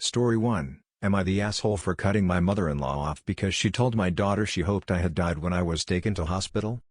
Story 1, am I the asshole for cutting my mother-in-law off because she told my daughter she hoped I had died when I was taken to hospital?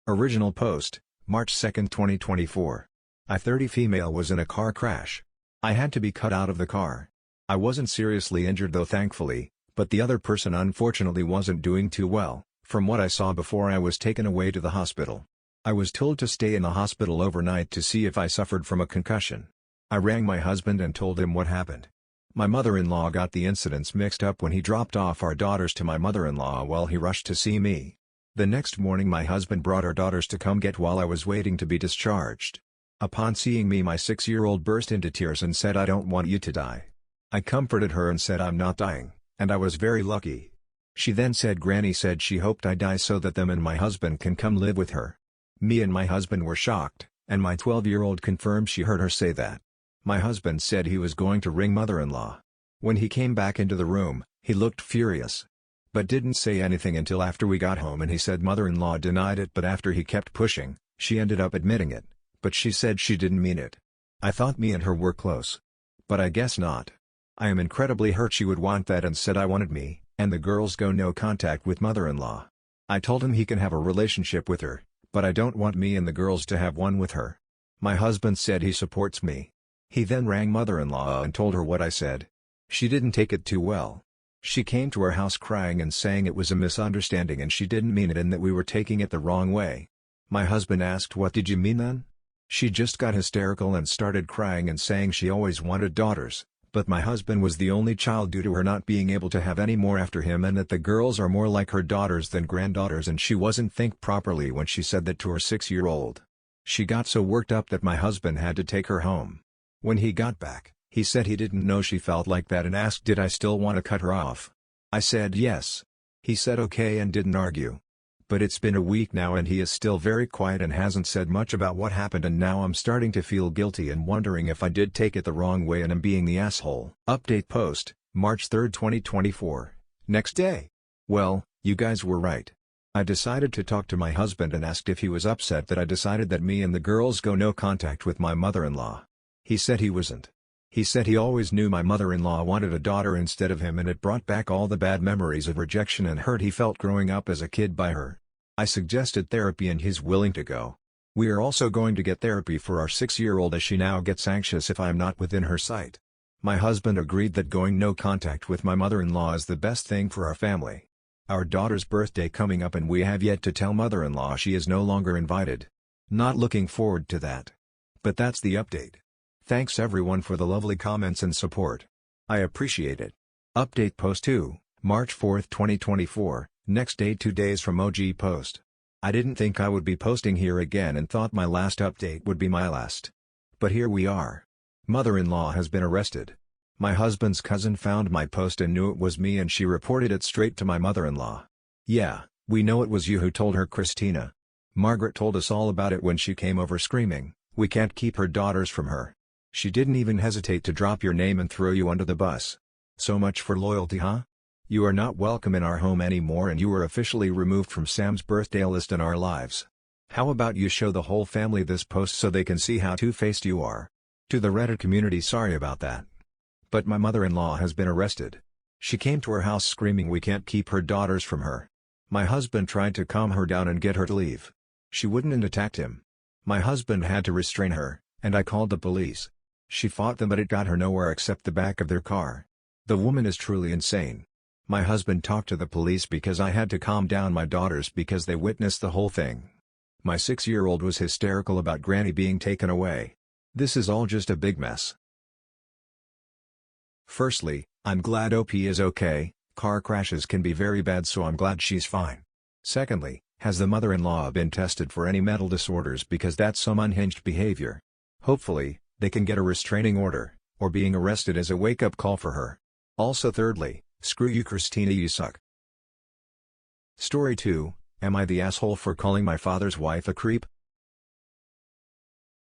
Original post, March 2, 2024. A 30 female was in a car crash. I had to be cut out of the car. I wasn't seriously injured though thankfully, but the other person unfortunately wasn't doing too well, from what I saw before I was taken away to the hospital. I was told to stay in the hospital overnight to see if I suffered from a concussion. I rang my husband and told him what happened. My mother-in-law got the incidents mixed up when he dropped off our daughters to my mother-in-law while he rushed to see me. The next morning my husband brought our daughters to come get while I was waiting to be discharged. Upon seeing me my 6-year-old burst into tears and said I don't want you to die. I comforted her and said I'm not dying, and I was very lucky. She then said Granny said she hoped I die so that them and my husband can come live with her. Me and my husband were shocked, and my 12-year-old confirmed she heard her say that. My husband said he was going to ring mother-in-law. When he came back into the room, he looked furious. But didn't say anything until after we got home and he said mother-in-law denied it but after he kept pushing, she ended up admitting it, but she said she didn't mean it. I thought me and her were close. But I guess not. I am incredibly hurt she would want that and said I wanted me, and the girls go no contact with mother-in-law. I told him he can have a relationship with her, but I don't want me and the girls to have one with her. My husband said he supports me. He then rang mother-in-law and told her what I said. She didn't take it too well. She came to our house crying and saying it was a misunderstanding and she didn't mean it and that we were taking it the wrong way. My husband asked what did you mean then? She just got hysterical and started crying and saying she always wanted daughters, but my husband was the only child due to her not being able to have any more after him and that the girls are more like her daughters than granddaughters and she wasn't think properly when she said that to her 6-year-old. She got so worked up that my husband had to take her home. When he got back, he said he didn't know she felt like that and asked did I still want to cut her off. I said yes. He said okay and didn't argue. But it's been a week now and he is still very quiet and hasn't said much about what happened and now I'm starting to feel guilty and wondering if I did take it the wrong way and am being the asshole. Update post, March 3, 2024. Next day. Well, you guys were right. I decided to talk to my husband and asked if he was upset that I decided that me and the girls go no contact with my mother-in-law. He said he wasn't. He said he always knew my mother-in-law wanted a daughter instead of him and it brought back all the bad memories of rejection and hurt he felt growing up as a kid by her. I suggested therapy and he's willing to go. We are also going to get therapy for our 6-year-old as she now gets anxious if I am not within her sight. My husband agreed that going no contact with my mother-in-law is the best thing for our family. Our daughter's birthday coming up and we have yet to tell mother-in-law she is no longer invited. Not looking forward to that. But that's the update. Thanks everyone for the lovely comments and support. I appreciate it. Update post 2, March 4, 2024, next day 2 days from OG post. I didn't think I would be posting here again and thought my last update would be my last. But here we are. Mother-in-law has been arrested. My husband's cousin found my post and knew it was me and she reported it straight to my mother-in-law. Yeah, we know it was you who told her Christina. Margaret told us all about it when she came over screaming, we can't keep her daughters from her. She didn't even hesitate to drop your name and throw you under the bus. So much for loyalty, huh? You are not welcome in our home anymore and you are officially removed from Sam's birthday list in our lives. How about you show the whole family this post so they can see how two-faced you are? To the Reddit community, sorry about that. But my mother-in-law has been arrested. She came to our house screaming we can't keep her daughters from her. My husband tried to calm her down and get her to leave. She wouldn't and attacked him. My husband had to restrain her, and I called the police. She fought them but it got her nowhere except the back of their car. The woman is truly insane. My husband talked to the police because I had to calm down my daughters because they witnessed the whole thing. My 6-year-old was hysterical about Granny being taken away. This is all just a big mess. Firstly, I'm glad OP is okay. Car crashes can be very bad so I'm glad she's fine. Secondly, has the mother-in-law been tested for any mental disorders because that's some unhinged behavior? Hopefully, they can get a restraining order, or being arrested as a wake-up call for her. Also thirdly, screw you Christina, you suck. Story 2, am I the asshole for calling my father's wife a creep?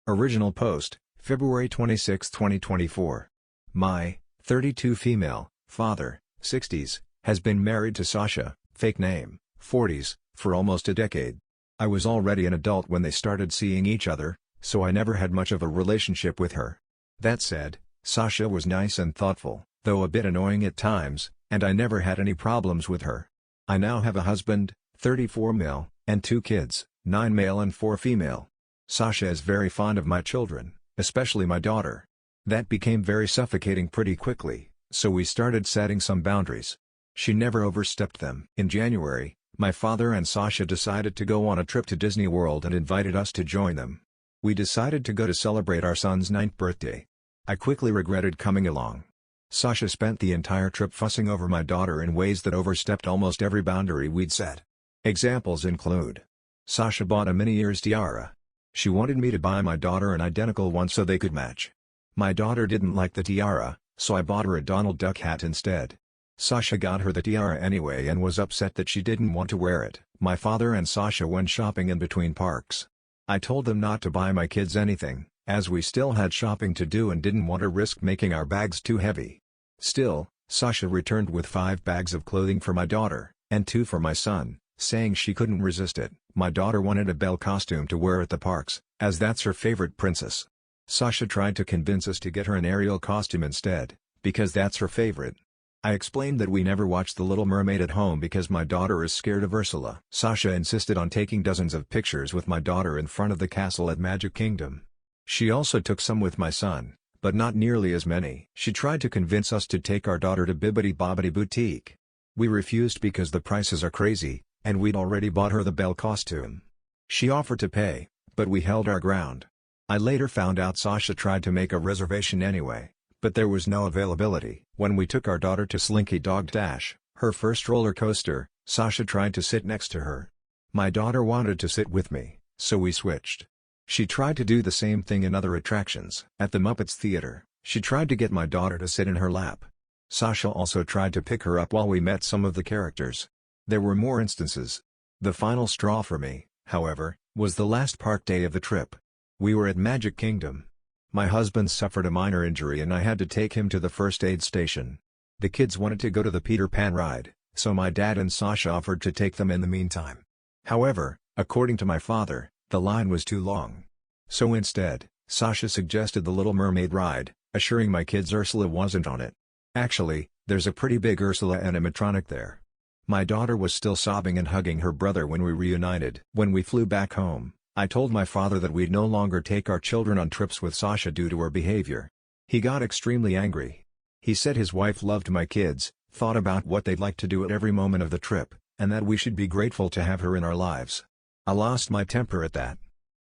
Original post, February 26, 2024. My 32 female father, 60s, has been married to Sasha, fake name, 40s, for almost a decade. I was already an adult when they started seeing each other, so I never had much of a relationship with her. That said, Sasha was nice and thoughtful, though a bit annoying at times, and I never had any problems with her. I now have a husband, 34 male, and 2 kids, 9 male and 4 female. Sasha is very fond of my children, especially my daughter. That became very suffocating pretty quickly, so we started setting some boundaries. She never overstepped them. In January, my father and Sasha decided to go on a trip to Disney World and invited us to join them. We decided to go to celebrate our son's 9th birthday. I quickly regretted coming along. Sasha spent the entire trip fussing over my daughter in ways that overstepped almost every boundary we'd set. Examples include: Sasha bought a mini ears tiara. She wanted me to buy my daughter an identical one so they could match. My daughter didn't like the tiara, so I bought her a Donald Duck hat instead. Sasha got her the tiara anyway and was upset that she didn't want to wear it. My father and Sasha went shopping in between parks. I told them not to buy my kids anything, as we still had shopping to do and didn't want to risk making our bags too heavy. Still, Sasha returned with 5 bags of clothing for my daughter, and 2 for my son, saying she couldn't resist it. My daughter wanted a Belle costume to wear at the parks, as that's her favorite princess. Sasha tried to convince us to get her an Ariel costume instead, because that's her favorite. I explained that we never watched The Little Mermaid at home because my daughter is scared of Ursula. Sasha insisted on taking dozens of pictures with my daughter in front of the castle at Magic Kingdom. She also took some with my son, but not nearly as many. She tried to convince us to take our daughter to Bibbidi Bobbidi Boutique. We refused because the prices are crazy, and we'd already bought her the Belle costume. She offered to pay, but we held our ground. I later found out Sasha tried to make a reservation anyway, but there was no availability. When we took our daughter to Slinky Dog Dash, her first roller coaster, Sasha tried to sit next to her. My daughter wanted to sit with me, so we switched. She tried to do the same thing in other attractions. At the Muppets Theater, she tried to get my daughter to sit in her lap. Sasha also tried to pick her up while we met some of the characters. There were more instances. The final straw for me, however, was the last park day of the trip. We were at Magic Kingdom. My husband suffered a minor injury and I had to take him to the first aid station. The kids wanted to go to the Peter Pan ride, so my dad and Sasha offered to take them in the meantime. However, according to my father, the line was too long. So instead, Sasha suggested the Little Mermaid ride, assuring my kids Ursula wasn't on it. Actually, there's a pretty big Ursula animatronic there. My daughter was still sobbing and hugging her brother when we reunited. When we flew back home, I told my father that we'd no longer take our children on trips with Sasha due to her behavior. He got extremely angry. He said his wife loved my kids, thought about what they'd like to do at every moment of the trip, and that we should be grateful to have her in our lives. I lost my temper at that.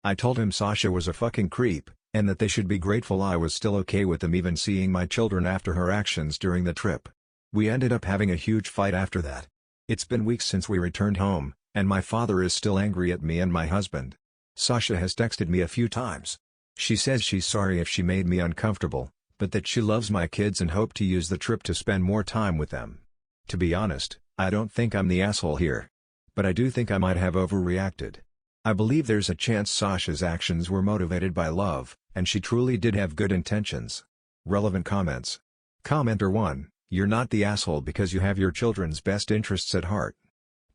I told him Sasha was a fucking creep, and that they should be grateful I was still okay with them even seeing my children after her actions during the trip. We ended up having a huge fight after that. It's been weeks since we returned home, and my father is still angry at me and my husband. Sasha has texted me a few times. She says she's sorry if she made me uncomfortable, but that she loves my kids and hoped to use the trip to spend more time with them. To be honest, I don't think I'm the asshole here. But I do think I might have overreacted. I believe there's a chance Sasha's actions were motivated by love, and she truly did have good intentions. Relevant comments. Commenter 1, you're not the asshole because you have your children's best interests at heart.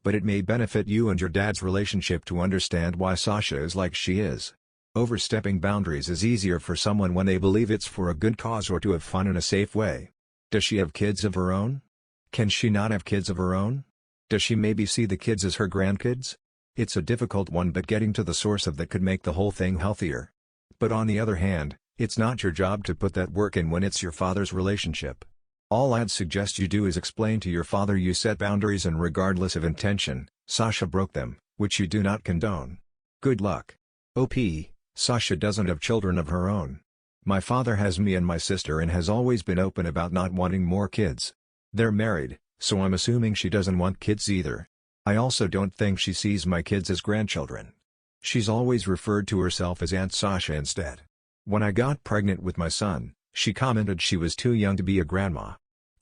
But it may benefit you and your dad's relationship to understand why Sasha is like she is. Overstepping boundaries is easier for someone when they believe it's for a good cause or to have fun in a safe way. Does she have kids of her own? Can she not have kids of her own? Does she maybe see the kids as her grandkids? It's a difficult one, but getting to the source of that could make the whole thing healthier. But on the other hand, it's not your job to put that work in when it's your father's relationship. All I'd suggest you do is explain to your father you set boundaries and regardless of intention, Sasha broke them, which you do not condone. Good luck. OP, Sasha doesn't have children of her own. My father has me and my sister and has always been open about not wanting more kids. They're married, so I'm assuming she doesn't want kids either. I also don't think she sees my kids as grandchildren. She's always referred to herself as Aunt Sasha instead. When I got pregnant with my son, she commented she was too young to be a grandma.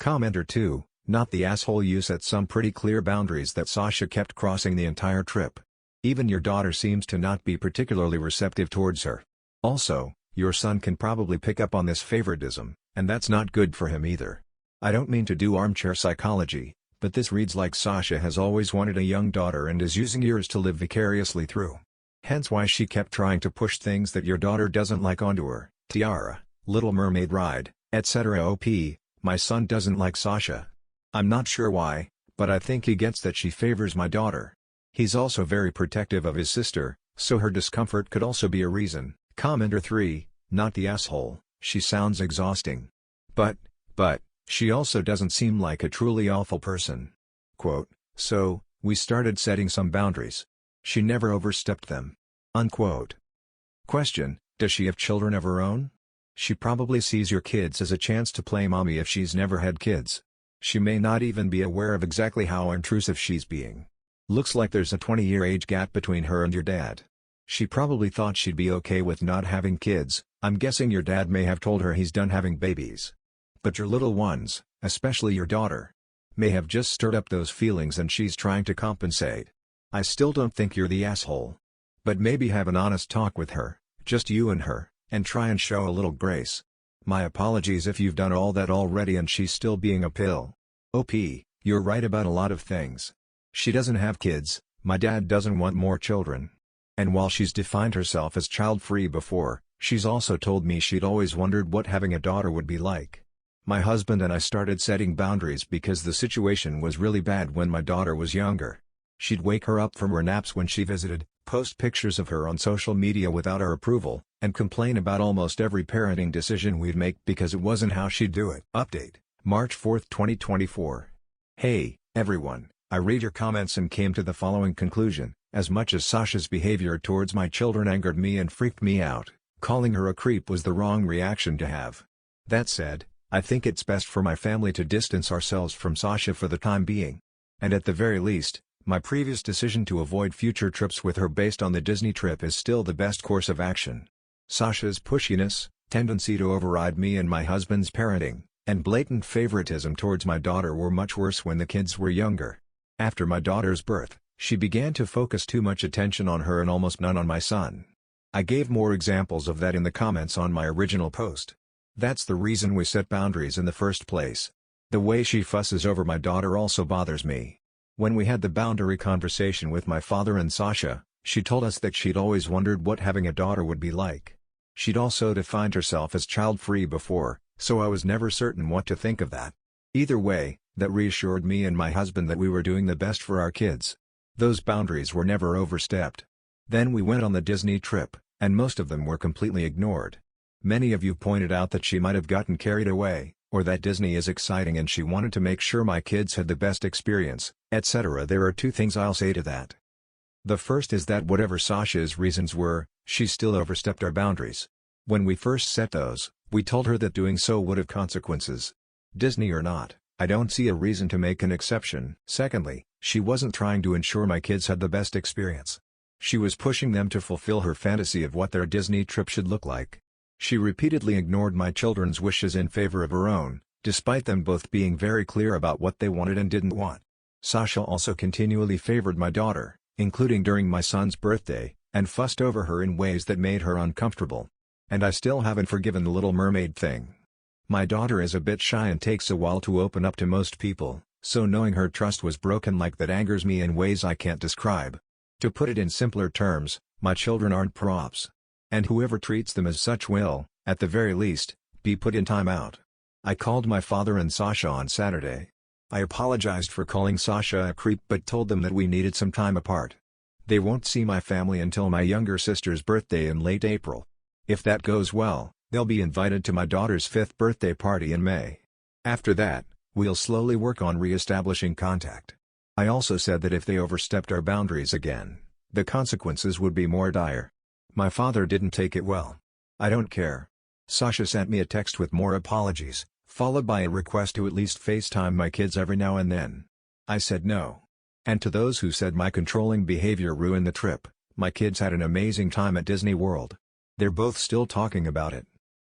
Commenter 2, not the asshole, you set some pretty clear boundaries that Sasha kept crossing the entire trip. Even your daughter seems to not be particularly receptive towards her. Also, your son can probably pick up on this favoritism, and that's not good for him either. I don't mean to do armchair psychology, but this reads like Sasha has always wanted a young daughter and is using yours to live vicariously through. Hence why she kept trying to push things that your daughter doesn't like onto her. Tiara, Little Mermaid ride, etc. OP, my son doesn't like Sasha. I'm not sure why, but I think he gets that she favors my daughter. He's also very protective of his sister, so her discomfort could also be a reason. Commenter 3, not the asshole, she sounds exhausting. But, she also doesn't seem like a truly awful person. Quote, so, we started setting some boundaries. She never overstepped them. Unquote. Question, does she have children of her own? She probably sees your kids as a chance to play mommy if she's never had kids. She may not even be aware of exactly how intrusive she's being. Looks like there's a 20-year age gap between her and your dad. She probably thought she'd be okay with not having kids. I'm guessing your dad may have told her he's done having babies. But your little ones, especially your daughter, may have just stirred up those feelings and she's trying to compensate. I still don't think you're the asshole. But maybe have an honest talk with her, just you and her, and try and show a little grace. My apologies if you've done all that already and she's still being a pill. OP, you're right about a lot of things. She doesn't have kids, my dad doesn't want more children. And while she's defined herself as child-free before, she's also told me she'd always wondered what having a daughter would be like. My husband and I started setting boundaries because the situation was really bad when my daughter was younger. She'd wake her up from her naps when she visited, post pictures of her on social media without our approval, and complain about almost every parenting decision we'd make because it wasn't how she'd do it. Update, March 4, 2024. Hey, everyone, I read your comments and came to the following conclusion. As much as Sasha's behavior towards my children angered me and freaked me out, calling her a creep was the wrong reaction to have. That said, I think it's best for my family to distance ourselves from Sasha for the time being. And at the very least, my previous decision to avoid future trips with her based on the Disney trip is still the best course of action. Sasha's pushiness, tendency to override me and my husband's parenting, and blatant favoritism towards my daughter were much worse when the kids were younger. After my daughter's birth, she began to focus too much attention on her and almost none on my son. I gave more examples of that in the comments on my original post. That's the reason we set boundaries in the first place. The way she fusses over my daughter also bothers me. When we had the boundary conversation with my father and Sasha, she told us that she'd always wondered what having a daughter would be like. She'd also defined herself as child-free before, so I was never certain what to think of that. Either way, that reassured me and my husband that we were doing the best for our kids. Those boundaries were never overstepped. Then we went on the Disney trip, and most of them were completely ignored. Many of you pointed out that she might have gotten carried away, or that Disney is exciting and she wanted to make sure my kids had the best experience, etc. There are two things I'll say to that. The first is that whatever Sasha's reasons were, she still overstepped our boundaries. When we first set those, we told her that doing so would have consequences. Disney or not, I don't see a reason to make an exception. Secondly, she wasn't trying to ensure my kids had the best experience. She was pushing them to fulfill her fantasy of what their Disney trip should look like. She repeatedly ignored my children's wishes in favor of her own, despite them both being very clear about what they wanted and didn't want. Sasha also continually favored my daughter, including during my son's birthday, and fussed over her in ways that made her uncomfortable. And I still haven't forgiven the Little Mermaid thing. My daughter is a bit shy and takes a while to open up to most people, so knowing her trust was broken like that angers me in ways I can't describe. To put it in simpler terms, my children aren't props. And whoever treats them as such will, at the very least, be put in timeout. I called my father and Sasha on Saturday. I apologized for calling Sasha a creep but told them that we needed some time apart. They won't see my family until my younger sister's birthday in late April. If that goes well, they'll be invited to my daughter's 5th birthday party in May. After that, we'll slowly work on re-establishing contact. I also said that if they overstepped our boundaries again, the consequences would be more dire. My father didn't take it well. I don't care. Sasha sent me a text with more apologies, followed by a request to at least FaceTime my kids every now and then. I said no. And to those who said my controlling behavior ruined the trip, my kids had an amazing time at Disney World. They're both still talking about it.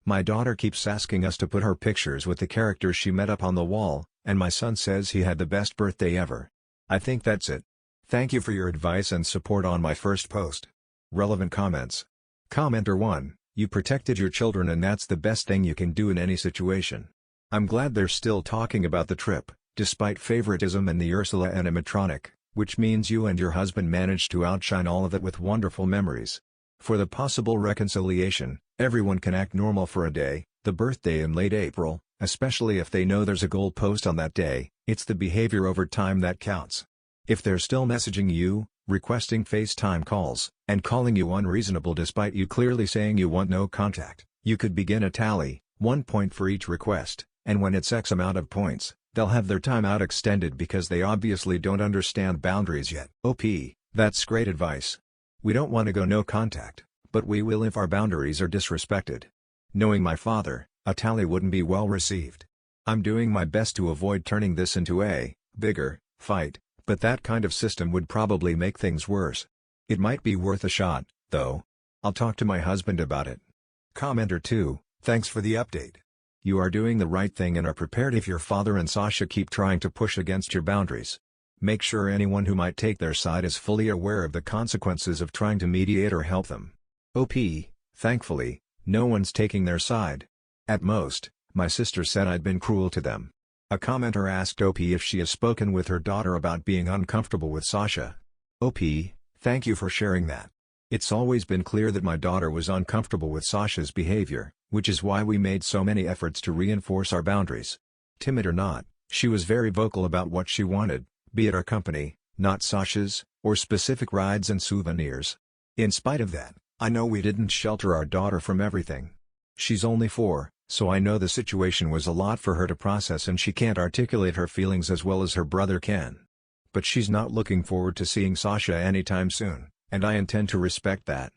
My daughter keeps asking us to put her pictures with the characters she met up on the wall, and my son says he had the best birthday ever. I think that's it. Thank you for your advice and support on my first post. Relevant comments. Commenter 1, you protected your children and that's the best thing you can do in any situation. I'm glad they're still talking about the trip, despite favoritism and the Ursula animatronic, which means you and your husband managed to outshine all of it with wonderful memories. For the possible reconciliation, everyone can act normal for a day, The birthday in late April, especially if they know there's a goal post on that day, it's the behavior over time that counts. If they're still messaging you, requesting FaceTime calls, and calling you unreasonable despite you clearly saying you want no contact, you could begin a tally, 1 point for each request, and when it's X amount of points, they'll have their timeout extended because they obviously don't understand boundaries yet. OP, that's great advice. We don't want to go no contact, but we will if our boundaries are disrespected. Knowing my father, a tally wouldn't be well received. I'm doing my best to avoid turning this into a bigger fight, but that kind of system would probably make things worse. It might be worth a shot, though. I'll talk to my husband about it. Commenter 2, thanks for the update. You are doing the right thing and are prepared if your father and Sasha keep trying to push against your boundaries. Make sure anyone who might take their side is fully aware of the consequences of trying to mediate or help them. OP, thankfully, no one's taking their side. At most, my sister said I'd been cruel to them. A commenter asked OP if she has spoken with her daughter about being uncomfortable with Sasha. OP, thank you for sharing that. It's always been clear that my daughter was uncomfortable with Sasha's behavior, which is why we made so many efforts to reinforce our boundaries. Timid or not, she was very vocal about what she wanted, be it our company, not Sasha's, or specific rides and souvenirs. In spite of that, I know we didn't shelter our daughter from everything. She's only 4, so I know the situation was a lot for her to process and she can't articulate her feelings as well as her brother can. But she's not looking forward to seeing Sasha anytime soon, and I intend to respect that.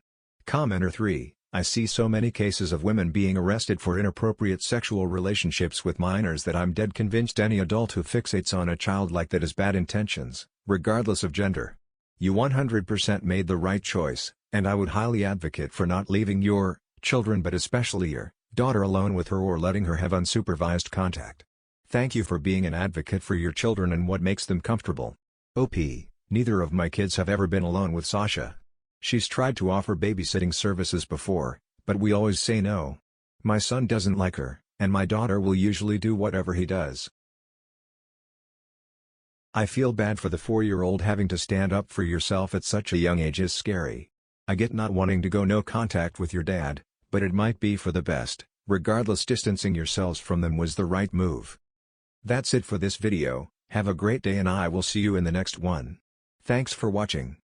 Commenter 3, I see so many cases of women being arrested for inappropriate sexual relationships with minors that I'm dead convinced any adult who fixates on a child like that has bad intentions, regardless of gender. You 100% made the right choice, and I would highly advocate for not leaving your children but especially your daughter alone with her or letting her have unsupervised contact. Thank you for being an advocate for your children and what makes them comfortable. OP, neither of my kids have ever been alone with Sasha. She's tried to offer babysitting services before, but we always say no. My son doesn't like her, and my daughter will usually do whatever he does. I feel bad for the 4-year-old. Having to stand up for yourself at such a young age is scary. I get not wanting to go no contact with your dad, but it might be for the best. Regardless, distancing yourselves from them was the right move. That's it for this video. Have a great day and I will see you in the next one. Thanks for watching.